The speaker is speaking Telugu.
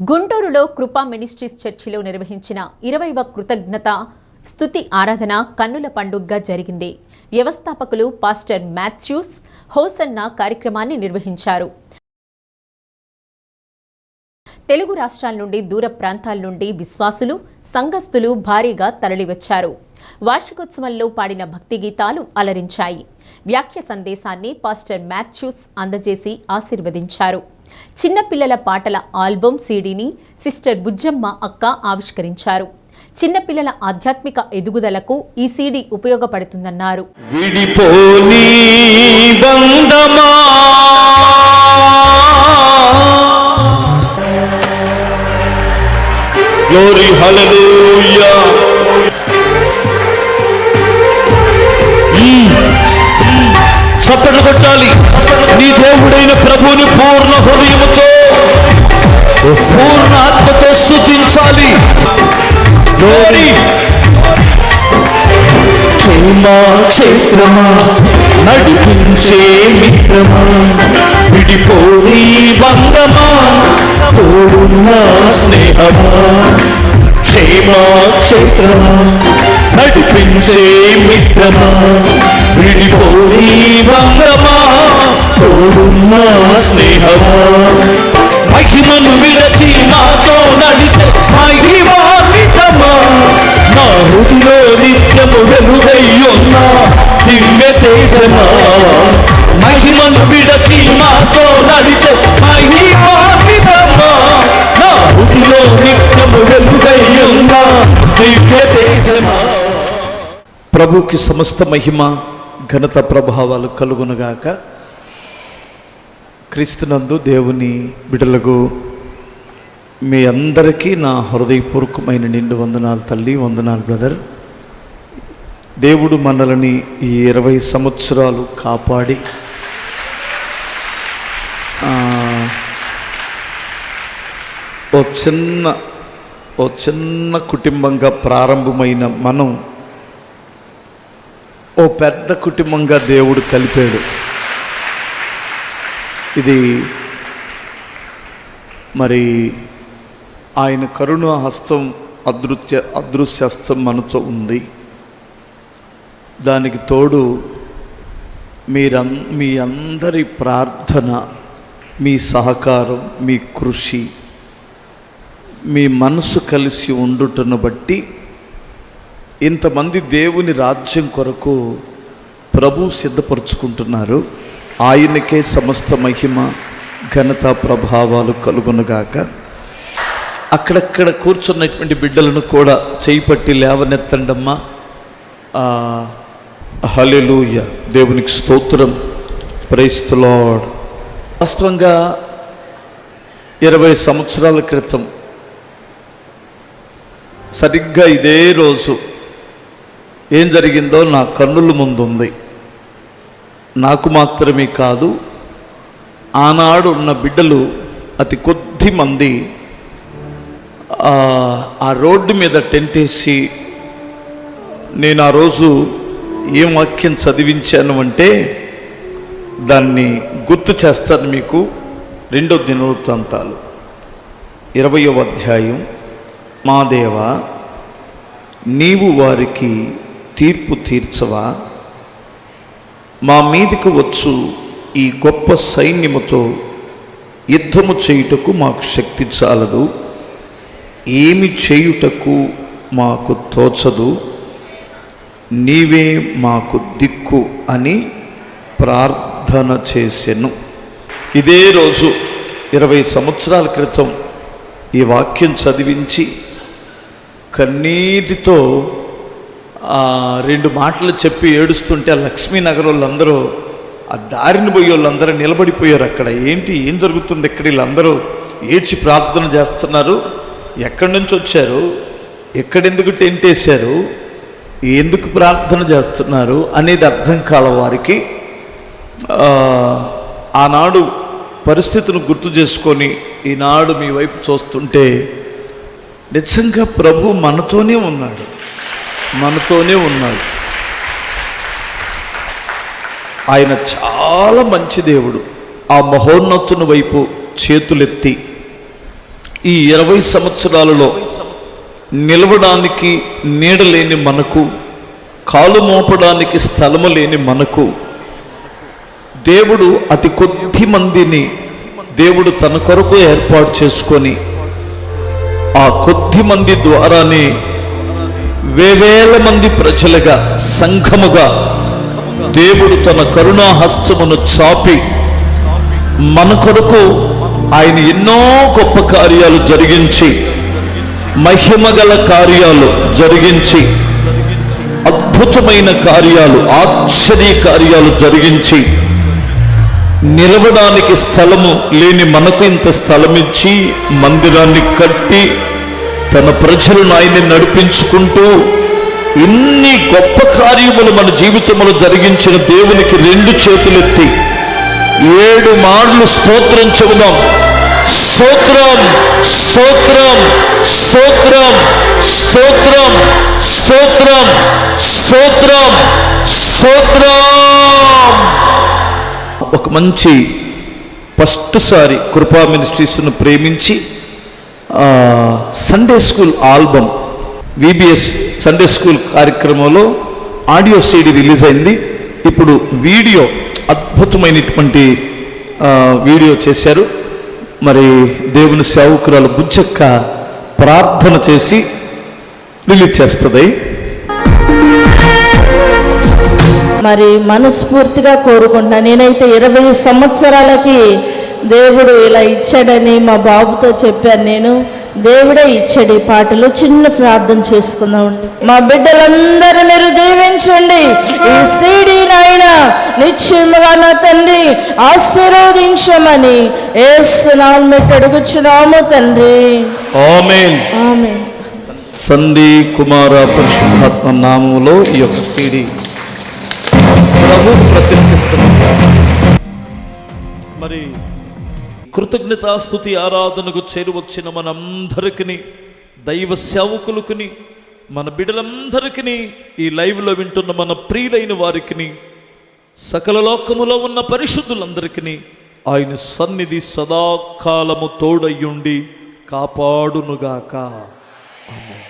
గుంటూరులో కృపా మినిస్ట్రీస్ చర్చిలో నిర్వహించిన 20వ కృతజ్ఞత స్తుతి ఆరాధన కన్నుల పండుగగా జరిగింది. వ్యవస్థాపకులు పాస్టర్ మాథ్యూస్ హోసన్న కార్యక్రమాన్ని నిర్వహించారు. తెలుగు రాష్ట్రాల నుండి దూర ప్రాంతాల నుండి విశ్వాసులు సంఘస్థులు భారీగా తరలివచ్చారు. వార్షికోత్సవంలో పాడిన భక్తి గీతాలు అలరించాయి. వ్యాఖ్య సందేశాన్ని పాస్టర్ మాథ్యూస్ అందజేసి ఆశీర్వదించారు. చిన్నపిల్లల పాటల ఆల్బమ్ సీడీని సిస్టర్ బుజ్జమ్మ అక్క ఆవిష్కరించారు. చిన్నపిల్లల ఆధ్యాత్మిక ఎదుగుదలకు ఈ సీడీ ఉపయోగపడుతుందన్నారు. Glory, hallelujah. చప్పట్లు కొట్టాలి. నీ దేవుడైన ప్రభువుని పూర్ణ హృదయముతో పూర్ణ ఆత్మతో స్తుతించాలి. Glory. క్షేమక్షేత్రమా నడిపించే మిత్రమా విడిపోని బంధమా తోడున్న స్నేహమా క్షేమక్షేత్రమా నడిపించే మిత్రమా విడిపోని బంధమా తోడున్న స్నేహమా మహిమను విరచి నాతో నడిచే మహిమాన్వితమా నా హృదిలో నిత్యము వెలుగయ్యున్న దివ్య తేజమా మహిమను విడచి నాతో నడిచే మహిమాన్వితమా నా హృదిలో నిత్యము వెలుగయ్యున్న దివ్య తేజమా. ప్రభుకి సమస్త మహిమ ఘనత ప్రభావాలు కలుగునుగాక. క్రీస్తునందు దేవుని బిడ్డలకు మీ అందరికీ నా హృదయపూర్వకమైన నిండు వందనాలు తల్లి, వందనాలు బ్రదర్. దేవుడు మనల్ని ఈ 20 సంవత్సరాలు కాపాడి ఓ చిన్న కుటుంబంగా ప్రారంభమైన మనం ఓ పెద్ద కుటుంబంగా దేవుడు కలిపాడు. ఇది మరి ఆయన కరుణ హస్తం అదృశ్య హస్తం మనతో ఉంది. దానికి తోడు మీ అందరి ప్రార్థన, మీ సహకారం, మీ కృషి, మీ మనసు కలిసి ఉండుటను బట్టి ఇంతమంది దేవుని రాజ్యం కొరకు ప్రభు సిద్ధపరుచుకుంటున్నారు. ఆయనకే సమస్త మహిమ ఘనత ప్రభావాలు కలుగునుగాక. అక్కడక్కడ కూర్చున్నటువంటి బిడ్డలను కూడా చేయిపట్టి లేవనెత్తండమ్మా. హల్లెలూయా, దేవునికి స్తోత్రం, ప్రైజ్ ది లార్డ్. వాస్తవంగా 20 సంవత్సరాల క్రితం సరిగ్గా ఇదే రోజు ఏం జరిగిందో నా కన్నుల ముందుంది. నాకు మాత్రమే కాదు, ఆనాడు ఉన్న బిడ్డలు అతి కొద్ది మంది ఆ రోడ్డు మీద టెంట్ వేసి నేను ఆ రోజు ఏం వాక్యం చదివించాను అంటే దాన్ని గుర్తు చేస్తాను మీకు. 2వ దినవృత్తాంతాలు 20వ అధ్యాయం. మా దేవా, నీవు వారికి తీర్పు తీర్చవా? మా మీదికి వచ్చు ఈ గొప్ప సైన్యముతో యుద్ధము చేయుటకు మాకు శక్తి చాలదు, ఏమి చేయుటకు మాకు తోచదు, నీవే మాకు దిక్కు అని ప్రార్థన చేసెను. ఇదే రోజు 20 సంవత్సరాల క్రితం ఈ వాక్యం చదివించి కన్నీటితో 2 మాటలు చెప్పి ఏడుస్తుంటే ఆ లక్ష్మీనగర్ వాళ్ళందరూ, ఆ దారిని పోయే వాళ్ళందరూ నిలబడిపోయారు. అక్కడ ఏం జరుగుతుంది, ఇక్కడ వీళ్ళందరూ ఏడ్చి ప్రార్థన చేస్తున్నారు. ఎక్కడి నుంచి వచ్చారు, ఎక్కడెందుకు టెంట్ వేశారు, ఎందుకు ప్రార్థన చేస్తున్నారు అనేది అర్థం కాల వారికి. ఆనాడు పరిస్థితులను గుర్తు చేసుకొని ఈనాడు మీ వైపు చూస్తుంటే నిజంగా ప్రభు మనతోనే ఉన్నాడు. ఆయన చాలా మంచి దేవుడు. ఆ మహోన్నతుని వైపు చేతులెత్తి ఈ 20 సంవత్సరాలలో నిలవడానికి నీడ లేని మనకు, కాలు మోపడానికి స్థలము లేని మనకు దేవుడు అతి కొద్ది మందిని దేవుడు తన కొరకు ఏర్పాటు చేసుకొని ఆ కొద్ది మంది ద్వారానే వేవేల మంది ప్రజలుగా, సంఘముగా దేవుడు తన కరుణా హస్తమును చాపి మన కొరకు ఆయన ఎన్నో గొప్ప కార్యాలు జరిగించి, మహిమగల కార్యాలు జరిగించి, అద్భుతమైన కార్యాలు, ఆశ్చర్య కార్యాలు జరిగించి, నిలవడానికి స్థలము లేని మనకు ఇంత స్థలం ఇచ్చి మందిరాన్ని కట్టి తన ప్రజలను ఆయన్ని నడిపించుకుంటూ ఇన్ని గొప్ప కార్యములు మన జీవితంలో జరిగించిన దేవునికి 2 చేతులెత్తి 7 మార్లు స్తోత్రం చెబుదాం. స్తోత్రం, స్తోత్రం, స్తోత్రం, స్తోత్రం, స్తోత్రం, స్తోత్రం, స్తోత్రం. ఒక మంచి ఫస్ట్ సారి కృపా మినిస్ట్రీస్ను ప్రేమించి Sunday school album, VBS Sunday school కార్యక్రమంలో ఆడియో CD రిలీజ్ అయింది. ఇప్పుడు వీడియో, అద్భుతమైనటువంటి వీడియో చేశారు. మరి దేవుని సేవకురాలు బుజ్జక్క ప్రార్థన చేసి రిలీజ్ చేస్తుంది. మరి మనస్ఫూర్తిగా కోరుకుంటున్నా. నేనైతే 20 సంవత్సరాలకి దేవుడు ఇలా ఇచ్చాడని మా బాబుతో చెప్పాను. నేను దేవుడే ఇచ్చాడు ఈ పాటలు. చిన్న ప్రార్థన చేసుకుందామండి. మా బిడ్డలందరూ మీరు దీవించండి. ఈ సీడీని అయినా నిశ్చయముగా నా తండ్రి ఆశీర్వదించమని యేసు నామమున అడుగుచున్నాము తండ్రి. ఆమేన్. ఆమేన్. సంధి కుమార పరిశుద్ధాత్మ నామములో ఈ యొక్క CD ప్రభు ప్రతిష్ఠిస్తున్నాం. మరి కృతజ్ఞతాస్తుతి ఆరాధనకు చేరువచ్చిన మనందరికీ, దైవ సేవకులకుని, మన బిడ్డలందరికీ, ఈ లైవ్లో వింటున్న మన ప్రియులైన వారికి, సకల లోకములో ఉన్న పరిశుద్ధులందరికీ ఆయన సన్నిధి సదాకాలము తోడయ్యుండి కాపాడునుగాక. ఆమేన్.